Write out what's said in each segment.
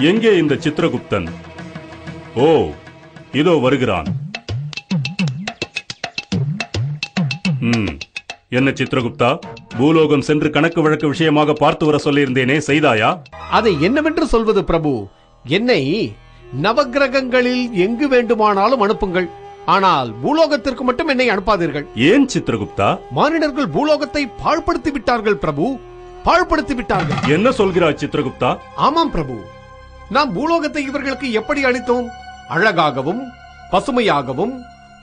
எங்கே இந்த சித்திரகுப்தன்? ஓ, இதோ வருகிறான். என்ன சித்திரகுப்தா, பூலோகம் சென்று கணக்கு வழக்கு விஷயமாக பார்த்து வர சொல்லியிருந்தேனே, செய்தாயா? அதை என்னவென்று சொல்வது பிரபு? என்னை நவகிரகங்களில் எங்கு வேண்டுமானாலும் அனுப்புங்கள், ஆனால் பூலோகத்திற்கு மட்டும் என்னை அனுப்பாதீர்கள். ஏன் சித்திரகுப்தா? மானிடர்கள் பூலோகத்தை பாழ்படுத்தி விட்டார்கள் பிரபு, பாழ்படுத்தி விட்டார்கள். என்ன சொல்கிறாய் சித்திரகுப்தா? ஆமாம் பிரபு, நாம் பூலோகத்தை இவர்களுக்கு எப்படி அளித்தோம்? அழகாகவும் பசுமையாகவும்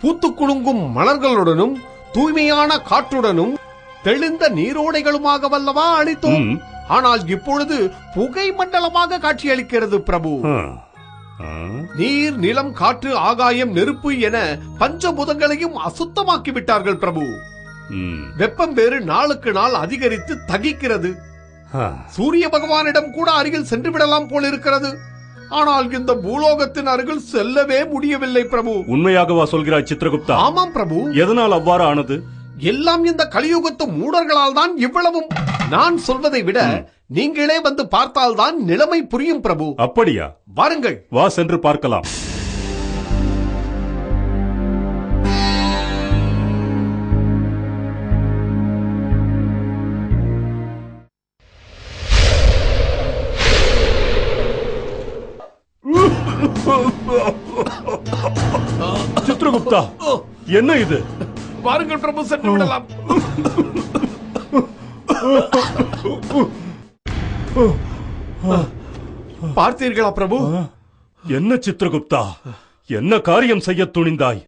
பூத்து குலுங்கும் மலர்களுடனும் தூய்மையான காற்றுடனும் தெளிந்த நீரோடைகளுமாக வல்லவா அளித்தோம். ஆனால் இப்பொழுது புகை மண்டலமாக காட்சியளிக்கிறது பிரபு. நீர், நிலம், காற்று, ஆகாயம், நெருப்பு என பஞ்சபூதங்களையும் அசுத்தமாக்கி விட்டார்கள் பிரபு. வெப்பம் வேறு நாளுக்கு நாள் அதிகரித்து தகிக்கிறது. சூரிய பகவானிடம் கூட அருகில் சென்று விடலாம் போல் இருக்கிறது. ஆனால் இந்த பூலோகத்தின் அருகில் செல்லவே முடியவில்லை பிரபு. உண்மையாகவா சொல்கிறாய் சித்திரகுப்தா? ஆமாம் பிரபு. எதனால் அவ்வாறு ஆனது? எல்லாம் இந்த கலியுகத்து மூடர்களால் தான் இவ்வளவும். நான் சொல்வதை விட நீங்களே வந்து பார்த்தால்தான் நிலைமை புரியும் பிரபு. அப்படியா? வாருங்கள், வா சென்று பார்க்கலாம். சித்திரகுப்தா, என்ன இது? வாருங்கள் பிரபு, சென்று விடலாம். பார்த்தீர்களா பிரபு? என்ன சித்திரகுப்தா, என்ன காரியம் செய்ய துணிந்தாய்?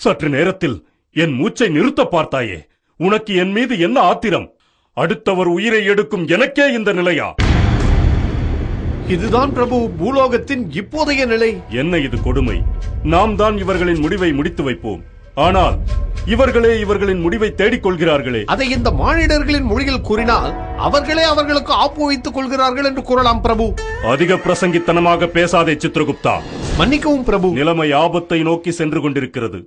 சற்று நேரத்தில் என் மூச்சை நிறுத்த பார்த்தாயே. உனக்கு என் மீது என்ன ஆத்திரம்? அடுத்தவர் உயிரை எடுக்கும் எனக்கே இந்த நிலையா? இதுதான் பிரபு பூலோகத்தின் இப்போதைய நிலை. என்ன இது கொடுமை? நாம் தான் இவர்களின் முடிவை முடித்து வைப்போம். ஆனால் இவர்களே இவர்களின் முடிவை தேடிக் கொள்கிறார்களே. அதை இந்த மானிடர்களின் மொழியில் கூறினால் அவர்களே அவர்களுக்கு ஆப்பு வைத்துக் கொள்கிறார்கள் என்று கூறலாம் பிரபு. அதிக பிரசங்கித்தனமாக பேசாதே சித்திரகுப்தா. மன்னிக்கவும் பிரபு. நிலைமை ஆபத்தை நோக்கி சென்று கொண்டிருக்கிறது.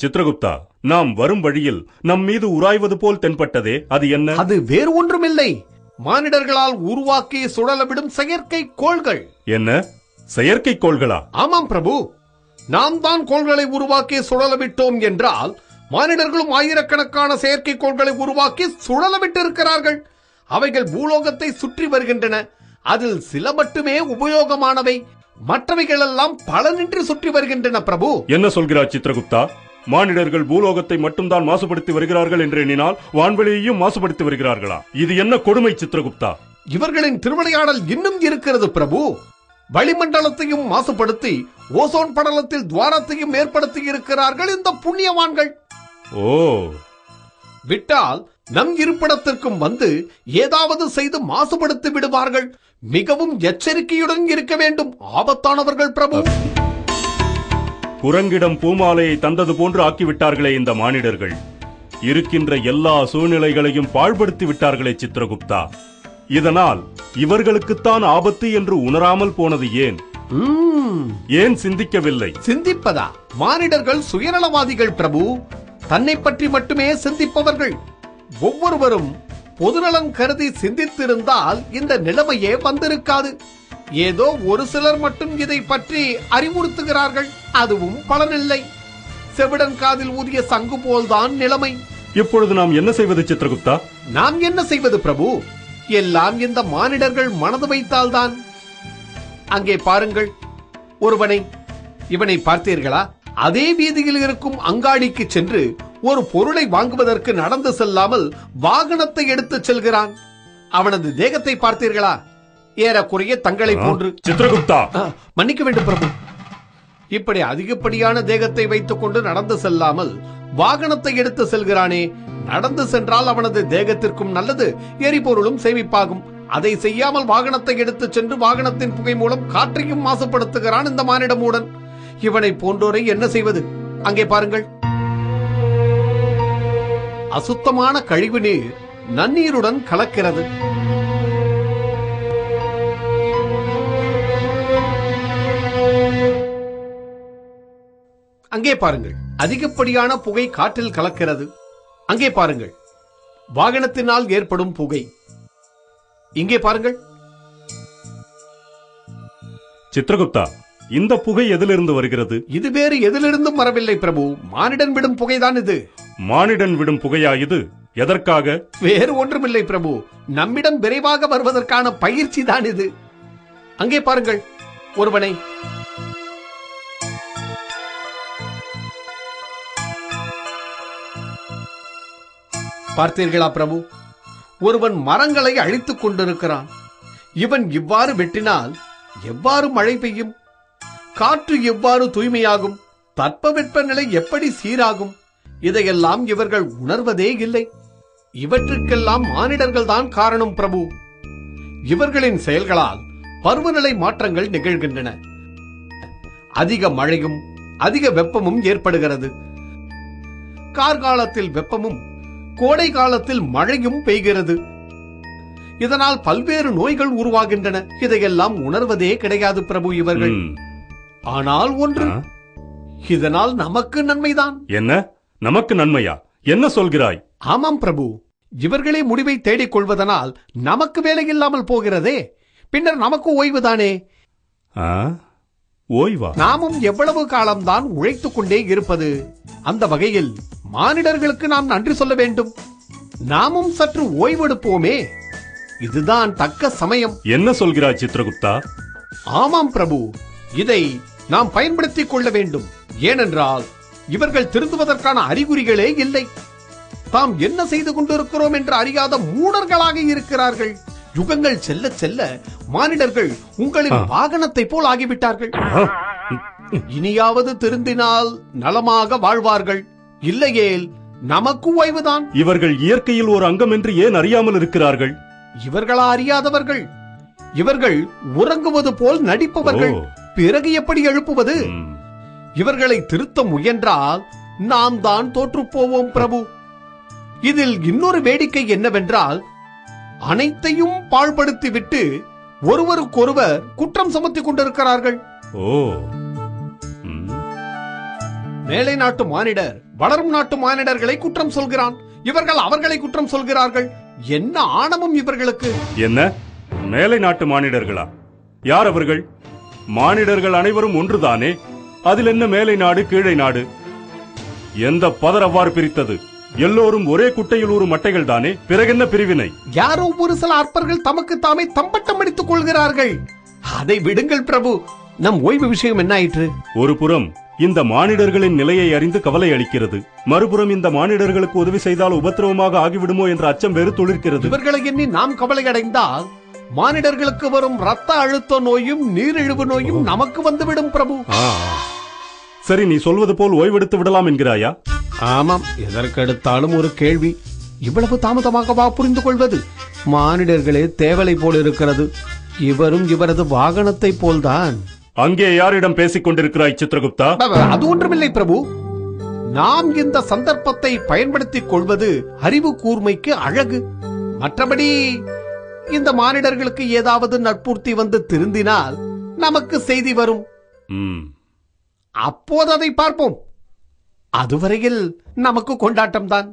சித்திரகுப்தா, நாம் வரும் வழியில் நம் மீது உராய்வது போல் தென்பட்டதே, அது என்ன? அது வேறு ஒன்றுமில்லை, மானிடர்களால் உருவாக்கி சுழலவிடும் செயற்கை கோள்கள். என்ன செயற்கை கோள்களா? ஆமாம் பிரபு, நாம் தான் கோள்களை உருவாக்கி சுழலவிட்டோம் என்றால் மானிடர்களும் ஆயிரக்கணக்கான செயற்கை கோள்களை உருவாக்கி சுழலவிட்டு இருக்கிறார்கள். அவைகள் பூலோகத்தை சுற்றி வருகின்றன. அதில் சில மட்டுமே உபயோகமானவை, மற்றவைகள் எல்லாம் பலனின்றி சுற்றி வருகின்றன பிரபு. என்ன சொல்கிறார் சித்திரகுப்தா? மானிடர்கள் பூலோகத்தை மட்டும்தான் மாசுபடுத்தி வருகிறார்கள் என்று எண்ணினால் வான்வெளியையும் மாசுபடுத்தி வருகிறார்களா? இது என்ன கொடுமை சித்திரகுப்தா? இவர்களின் திருவிளையாடல் இன்னும் இருக்கிறது பிரபு. வளிமண்டலத்தையும் மாசுபடுத்தி ஓசோன் படலத்தில் துவாரத்தையும் ஏற்படுத்தி இருக்கிறார்கள் இந்த புண்ணியவான்கள். ஓ, விட்டால் நம் இருப்பிடத்திற்கும் வந்து ஏதாவது செய்து மாசுபடுத்தி விடுவார்கள். மிகவும் எச்சரிக்கையுடன் இருக்க வேண்டும், ஆபத்தானவர்கள் பிரபு. குரங்கிடம் பூமாலையை தந்தது போன்று ஆக்கிவிட்டார்களே இந்த மானிடர்கள். இருக்கின்ற எல்லா சூழ்நிலைகளையும் பாழ்படுத்தி விட்டார்களே சித்திரகுப்தா. இதனால் இவர்களுக்குத்தான் ஆபத்து என்று உணராமல் போனது ஏன்? ஏன் சிந்திக்கவில்லை? சிந்திப்பதா? மானிடர்கள் சுயநலவாதிகள் பிரபு, தன்னை பற்றி மட்டுமே சிந்திப்பவர்கள். ஒவ்வொருவரும் பொதுநலன் கருதி சிந்தித்திருந்தால் இந்த நிலைமையே வந்திருக்காது. ஏதோ ஒரு சிலர் மட்டும் இதை பற்றி அறிவுறுத்துகிறார்கள், அதுவும் பலனில்லை. செவிடன் காதில் ஊதிய சங்கு போல்தான் நிலைமை. இப்பொழுது நாம் என்ன செய்வது சித்திரகுப்தா? நாம் என்ன செய்வது பிரபு? எல்லாம் இந்த மானிடர்கள் மனது வைத்தால்தான். அங்கே பாருங்கள் ஒருவனை. இவனை பார்த்தீர்களா? அதே வீதியில் இருக்கும் அங்காடிக்கு சென்று ஒரு பொருளை வாங்குவதற்கு நடந்து செல்லாமல் வாகனத்தை எடுத்து செல்கிறான். அவனது தேகத்தை பார்த்தீர்களா? ஏறக்குறைய தங்களை போன்று. சித்திரகுப்தா, மன்னிக்க வேண்டும் பிரபு. இப்படி அதிகப்படியான தேகத்தை வைத்துக் கொண்டு நடந்து செல்லாமல் வாகனத்தை எடுத்து செல்கிறானே, நடந்து சென்றால் அவனது தேகத்திற்கும் நல்லது, எரிபொருளும் சேமிப்பாகும். அதை செய்யாமல் வாகனத்தை எடுத்து சென்று வாகனத்தின் புகை மூலம் காற்றையும் மாசுபடுத்துகிறான் இந்த மானிடமுடன். இவனை போன்றோரை என்ன செய்வது? அங்கே பாருங்கள், அசுத்தமான கழிவு நீர் நன்னீருடன் கலக்கிறது. அங்கே பாருங்கள், அதிகப்படியான புகை காற்றில் கலக்கிறது. அங்கே பாருங்கள், வாகனத்தினால் ஏற்படும் புகை. இங்கே பாருங்கள், சித்திரகுப்தா, இந்த புகை எதிலிருந்து வருகிறது? இது வேறு எதிலிருந்தும் வரவில்லை பிரபு. மானிடன் விடும் புகைதான் இது. மானிடன் விடும் புகையா இது? எதற்காக? வேறு ஒன்றுமில்லை பிரபு. நம்மிடம் விரைவாக வருவதற்கான பயிற்சி தான் இது. அங்கே பாருங்கள் ஒருவனை. பார்த்தீர்களா பிரபு? ஒருவன் மரங்களை அழித்துக் கொண்டிருக்கிறான். இவன் இவ்வாறு வெட்டினால் எவ்வாறு மழை பெய்யும்? காற்று எவ்வாறு தூய்மையாகும்? தட்பவெப்பநிலை எப்படி சீராகும்? இதையெல்லாம் இவர்கள் உணர்வதே இல்லை. இவற்றுக்கெல்லாம் மானிடர்கள் தான் காரணம் பிரபு. இவர்களின் செயல்களால் பருவநிலை மாற்றங்கள் நிகழ்கின்றன. அதிக மழையும் அதிக வெப்பமும் ஏற்படுகிறது. கார்காலத்தில் வெப்பமும் கோடை காலத்தில் மழையும் பெய்கிறது. இதனால் பல்வேறு நோய்கள் உருவாகின்றன. இதையெல்லாம் உணர்வதே கிடையாது பிரபு இவர்கள். ஆனால் ஒன்று, இதனால் நமக்கு நன்மைதான். என்ன? நமக்கு நன்மையா? என்ன சொல்கிறாய்? ஆமாம் பிரபு. இவர்களே முடிவை தேடிக் கொள்வதனால் நமக்கு வேலை இல்லாமல் போகிறதே. பின்னர் நமக்கு ஓய்வுதானே. ஓய்வா? நாமும் எவ்வளவு காலம்தான் உழைத்துக் கொண்டே இருப்பது? அந்த வகையில் மானிடர்களுக்கு நாம் நன்றி சொல்ல வேண்டும். நாமும் சற்று ஓய்வெடுப்போமே. இதுதான் தக்க சமயம். என்ன சொல்கிறாய் சித்திரகுப்தா? ஆமாம் பிரபு, இதை நாம் பயன்படுத்திக் கொள்ள வேண்டும். ஏனென்றால் இவர்கள் திருந்துவதற்கான அறிகுறிகளே இல்லை. தாம் என்ன செய்து கொண்டிருக்கிறோம் என்று அறியாத மூடர்களாக இருக்கிறார்கள். யுகங்கள் செல்ல செல்ல மானிடர்கள் உங்களின் வாகனத்தை போல் ஆகிவிட்டார்கள். இனியாவது திருந்தினால் நலமாக வாழ்வார்கள். இல்லையேல் நமக்கு ஓய்வுதான். இவர்கள் இயற்கையில் ஒரு அங்கம் என்று ஏன் அறியாமல் இருக்கிறார்கள்? இவர்களா அறியாதவர்கள்? இவர்கள் உறங்குவது போல் நடிப்பவர்கள். பிறகு எப்படி எழுப்புவது? இவர்களை திருத்த முயன்றால் நாம் தான் தோற்று போவோம் பிரபு. இதில் இன்னொரு வேடிக்கை என்னவென்றால், அனைத்தையும் பாழ்படுத்திவிட்டு ஒருவருக்கொருவர் குற்றம் சுமத்திக் கொண்டிருக்கிறார்கள். மேலை நாட்டு மானிடர் வளரும் நாட்டு மானிடர்களை குற்றம் சொல்கிறான். இவர்கள் அவர்களை குற்றம் சொல்கிறார்கள். என்ன ஆணவம் இவர்களுக்கு! என்ன மேலை நாட்டு மானிடர்களா? யார் அவர்கள்? மானிடர்கள் அனைவரும் ஒன்றுதானே. அதில் என்ன மேலை நாடு கீழை நாடு? எந்த பதர் அவ்வாறு பிரித்தது? எல்லோரும் ஒரே குட்டையில் ஊறும் மட்டைகள் தானே. பிறகென்ன பிரிவினை? யாரோ ஒரு சில அற்பர்கள் தமக்கு தாமே தம்பட்டம் அடித்துக் கொள்கிறார்கள். அதை விடுங்கள் பிரபு. நம் ஓய்வு விஷயம் என்ன ஆயிற்று? ஒரு புறம் இந்த மானிடர்களின் நிலையை அறிந்து கவலை அளிக்கிறது. மறுபுறம் இந்த மானிடர்களுக்கு உதவி செய்தால் உபத்திரவமாக ஆகிவிடுமோ என்ற அச்சம் வேறு துளிர்க்கிறது. இவர்களை எண்ணி நாம் கவலை அடைந்தால் மானிடர்களுக்கு வரும் ரத்த அழுத்த நோயும் நீரிழிவு நோயும் நமக்கு வந்துவிடும் பிரபு. சரி, நீ சொல்வது போல் ஓய்வெடுத்து விடலாம் என்கிறாயா? ஆமாம், எதற்கெடுத்தாலும் ஒரு கேள்வி. இவ்வளவு தாமதமாகவா புரிந்து கொள்வது? மானிடர்களே தேவலை போல் இருக்கிறது. இவரும் இவரது வாகனத்தை போல்தான். அங்கே யாரிடம் பேசிக் கொண்டிருக்கிறாய் சித்திரகுப்தா? அது ஒன்றுமில்லை பிரபு. நாம் இந்த சந்தர்ப்பத்தை பயன்படுத்திக் கொள்வது அறிவு கூர்மைக்கு அழகு. மற்றபடி இந்த மானிடர்களுக்கு ஏதாவது நட்பூர்த்தி வந்து திருந்தினால் நமக்கு செய்தி வரும். அப்போது அதை பார்ப்போம். அதுவரையில் நமக்கு கொண்டாட்டம் தான்.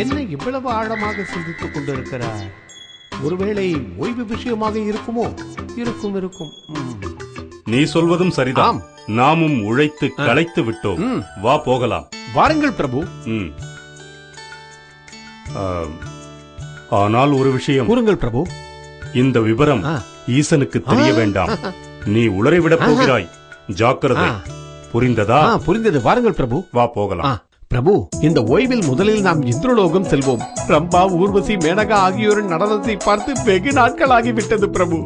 என்ன இவ்வளவு ஆழமாக சிந்தித்துக் கொண்டிருக்கிறார்? ஒருவேளை ஓய்வு விஷயமாக இருக்குமோ? இருக்கும். நீ சொல்வதும் சரிதான். நாமும் உழைத்து களைத்து விட்டோம். வா போகலாம். வாருங்கள் பிரபு. ஆனால் ஒரு விஷயம். கூறுங்கள் பிரபு. இந்த விவரம் ஈசனுக்கு தெரிய வேண்டாம். நீ உளறிவிடப் போகிறாய். ஜாக்கிரதை. புரிந்ததா? புரிந்தது. வாருங்கள் பிரபு. வா போகலாம். பிரபு, இந்த ஓய்வில் முதலில் நாம் இந்திரலோகம் செல்வோம். ரம்பா, ஊர்வசி, மேனகா ஆகியோரின் நடனத்தை பார்த்து வெகு நாட்கள் ஆகிவிட்டது பிரபு.